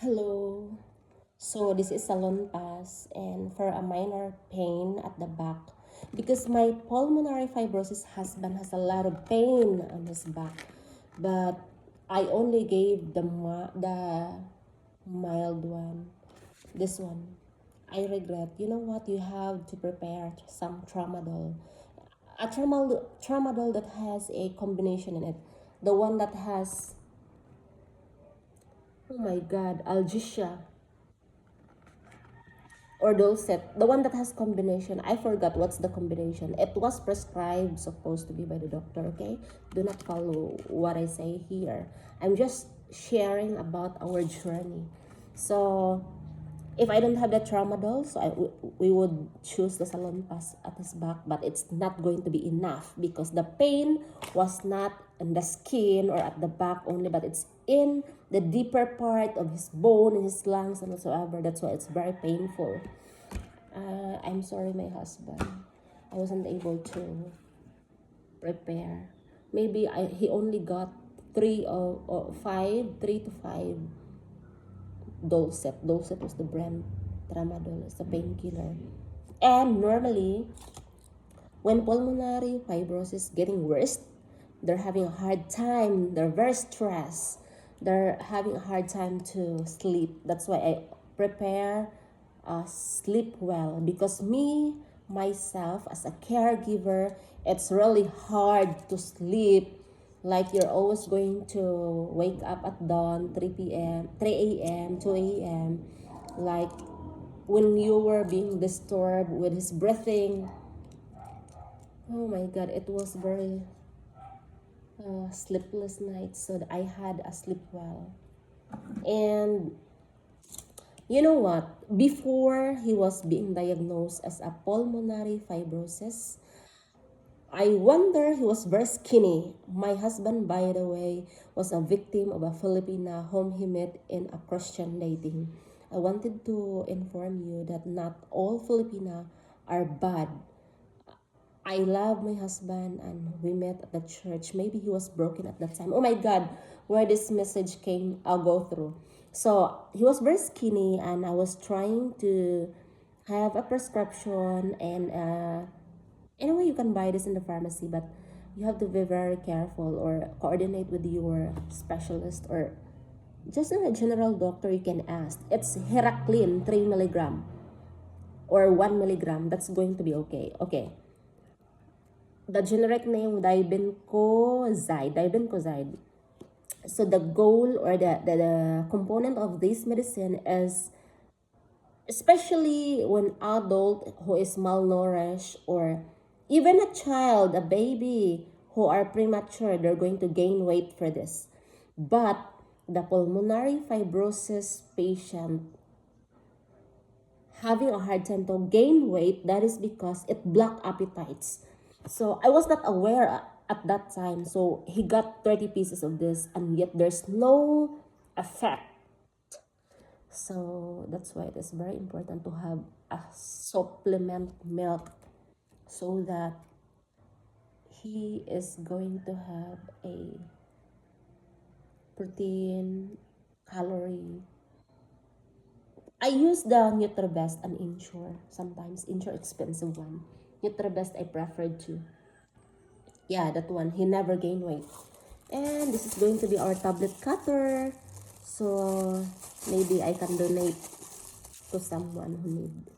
Hello. So this is salon pass and for a minor pain at the back because my pulmonary fibrosis husband has a lot of pain on his back, but I only gave the mild one. This one. I regret. You know what? You have to prepare some tramadol. A tramadol that has a combination in it. The one that has, oh my god, algesia or dolcet, the one that has combination. I forgot what's the combination. It was prescribed, supposed to be by the doctor. Okay, do not follow what I say here. I'm just sharing about our journey. So if I don't have the tramadol, so we would choose the salon pass at his back, but it's not going to be enough because the pain was not in the skin or at the back only, but it's in the deeper part of his bone, in his lungs, and whatsoever. That's why it's very painful. I'm sorry, my husband. I wasn't able to prepare. Maybe he only got three to five dolcet. Dolcet was the brand. Tramadol is the painkiller. And normally, when pulmonary fibrosis getting worse, they're having a hard time. They're very stressed. They're having a hard time to sleep. That's why I prepare sleep well, because myself as a caregiver, it's really hard to sleep. Like you're always going to wake up at dawn, 3 p.m., 3 a.m., 2 a.m. Like when you were being disturbed with his breathing. Oh my god, it was very sleepless night, so that I had a sleep well. And you know what? Before he was being diagnosed as a pulmonary fibrosis, I wonder he was very skinny. My husband, by the way, was a victim of a Filipina whom he met in a Christian dating. I wanted to inform you that not all Filipina are bad. I love my husband and we met at the church. Maybe he was broken at that time. Oh my God, where this message came, I'll go through. So he was very skinny and I was trying to have a prescription and anyway, you can buy this in the pharmacy, but you have to be very careful or coordinate with your specialist or just a general doctor you can ask. It's Heraclin 3 milligram or 1 milligram. That's going to be okay. Okay. The generic name dibencoxide. So the goal or the component of this medicine is, especially when adult who is malnourished or even a child, a baby who are premature, they're going to gain weight for this. But the pulmonary fibrosis patient having a hard time to gain weight, that is because it block appetites. So I was not aware at that time. So he got 30 pieces of this and yet there's no effect. So that's why it is very important to have a supplement milk so that he is going to have a protein, calorie. I use the NutriBest and Insure sometimes. Insure expensive one. NutriBest I preferred to. Yeah, that one. He never gained weight. And this is going to be our tablet cutter. So maybe I can donate to someone who need.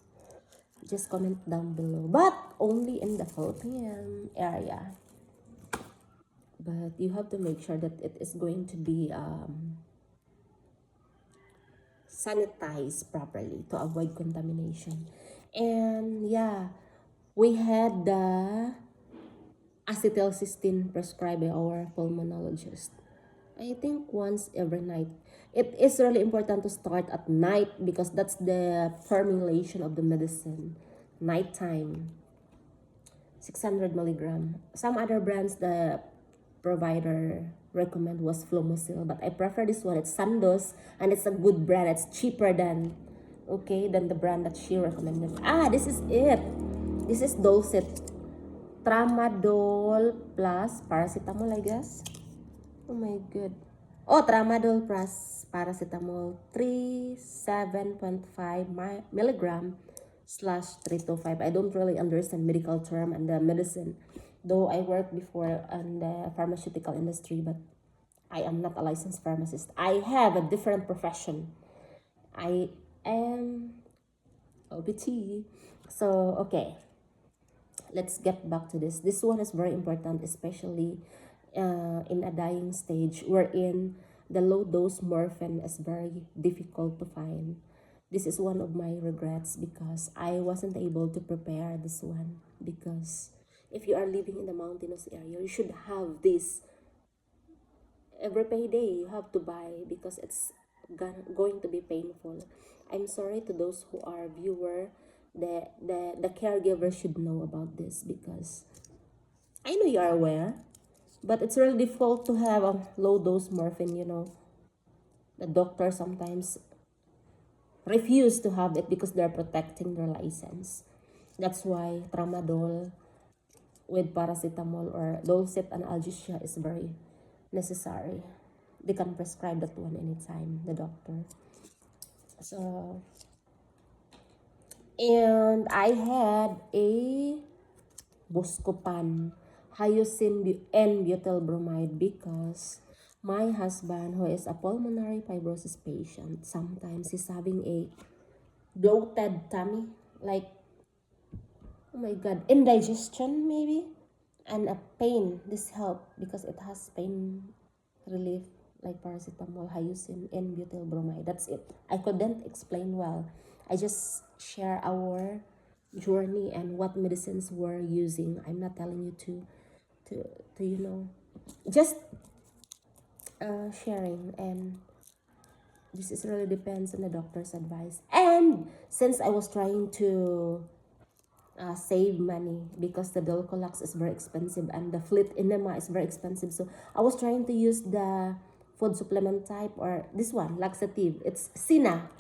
Just comment down below. But only in the Philippine area. But you have to make sure that it is going to be sanitized properly to avoid contamination. And yeah, we had the acetylcysteine prescribed by our pulmonologist. I think once every night. It is really important to start at night because that's the formulation of the medicine. Nighttime. 600 milligram. Some other brands the provider recommend was Flomosil, but I prefer this one. It's Sandoz and it's a good brand. It's cheaper than the brand that she recommended. This is it. This is Dolcet. Tramadol plus paracetamol, I guess. Oh my god. Oh, tramadol plus paracetamol 37.5 milligram slash 325. I don't really understand medical term and the medicine, though I worked before in the pharmaceutical industry, but I am not a licensed pharmacist. I have a different profession. I am OBT. So, okay, let's get back to this. This one is very important, especially in a dying stage wherein the low dose morphine is very difficult to find. This is one of my regrets because I wasn't able to prepare this one. Because if you are living in the mountainous area, you should have this every payday. You have to buy because it's going to be painful. I'm sorry to those who are viewer. The caregiver should know about this because I know you are aware, but it's really difficult to have a low dose morphine, you know. The doctor sometimes refuse to have it because they're protecting their license. That's why tramadol with paracetamol or dolcet and algesia is very necessary. They can prescribe that one anytime, the doctor. So, and I had a Buscopan, hyoscine N-butyl bromide because my husband, who is a pulmonary fibrosis patient, sometimes he's having a bloated tummy, like, oh my god, indigestion maybe, and a pain. This help because it has pain relief like paracetamol, hyoscine, and butyl bromide. That's it. I couldn't explain well. I just share our journey and what medicines we're using. I'm not telling you to, to you know, just sharing, and this is really depends on the doctor's advice. And since I was trying to save money because the Dolcolax is very expensive and the Fleet Enema is very expensive. So I was trying to use the food supplement type or this one, laxative. It's Sina.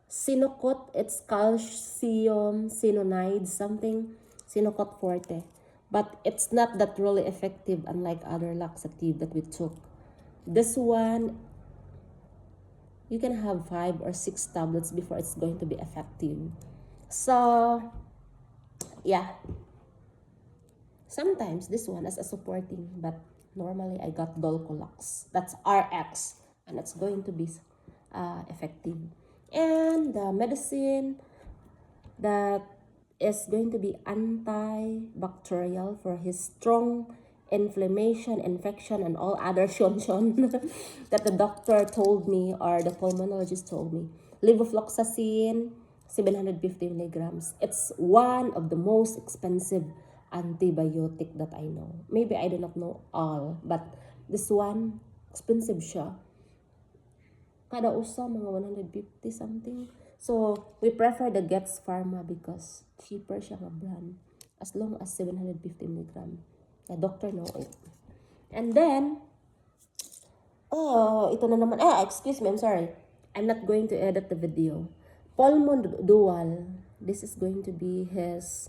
Sinocot, it's calcium sinonide something. Sinocot Forte. But it's not that really effective unlike other laxative that we took. This one, you can have 5 or 6 tablets before it's going to be effective. So, yeah, sometimes this one as a supporting, but normally I got Dolcolax. That's RX, and it's going to be effective. And the medicine that is going to be antibacterial for his strong inflammation, infection, and all other shon that the doctor told me or the pulmonologist told me. Levofloxacin, 750 milligrams. It's one of the most expensive antibiotic that I know. Maybe I do not know all, but this one, expensive siya. Kada usa, mga 150 something. So, we prefer the Gets Pharma because cheaper siya nga brand. As long as 750 milligram. The doctor know it. And then, oh, ito na naman. Excuse me, I'm sorry. I'm not going to edit the video. Pulmon Dual. This is going to be his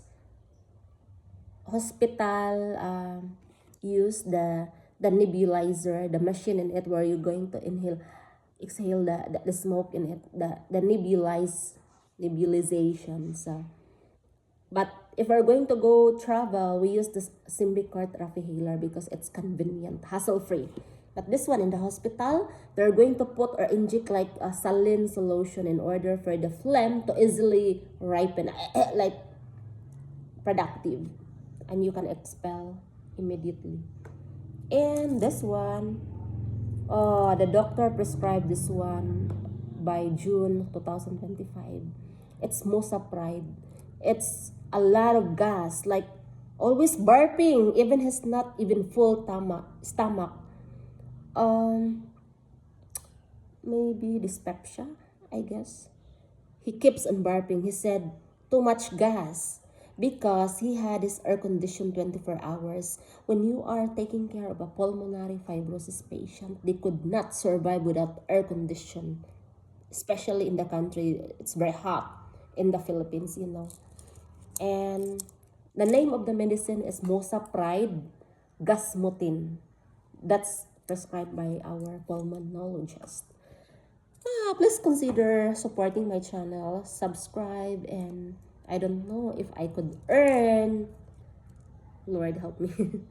hospital use the nebulizer, the machine in it where you're going to exhale the smoke in it, the nebulization. So, but if we're going to go travel, we use this Symbicort Rafihaler because it's convenient, hassle-free. But this one in the hospital, they're going to put or inject like a saline solution in order for the phlegm to easily ripen, like productive, and you can expel immediately. And this one, the doctor prescribed this one by June 2025. It's Mosapride. It's a lot of gas, like always burping, even he's not even full stomach. Maybe dyspepsia, I guess. He keeps on burping. He said too much gas because he had his air conditioned 24 hours. When you are taking care of a pulmonary fibrosis patient, they could not survive without air condition, especially in the country. It's very hot in the Philippines, you know. And the name of the medicine is Mosapride Gasmotin. That's prescribed by our pulmonologist. Please consider supporting my channel, subscribe, and I don't know if I could earn. Lord help me.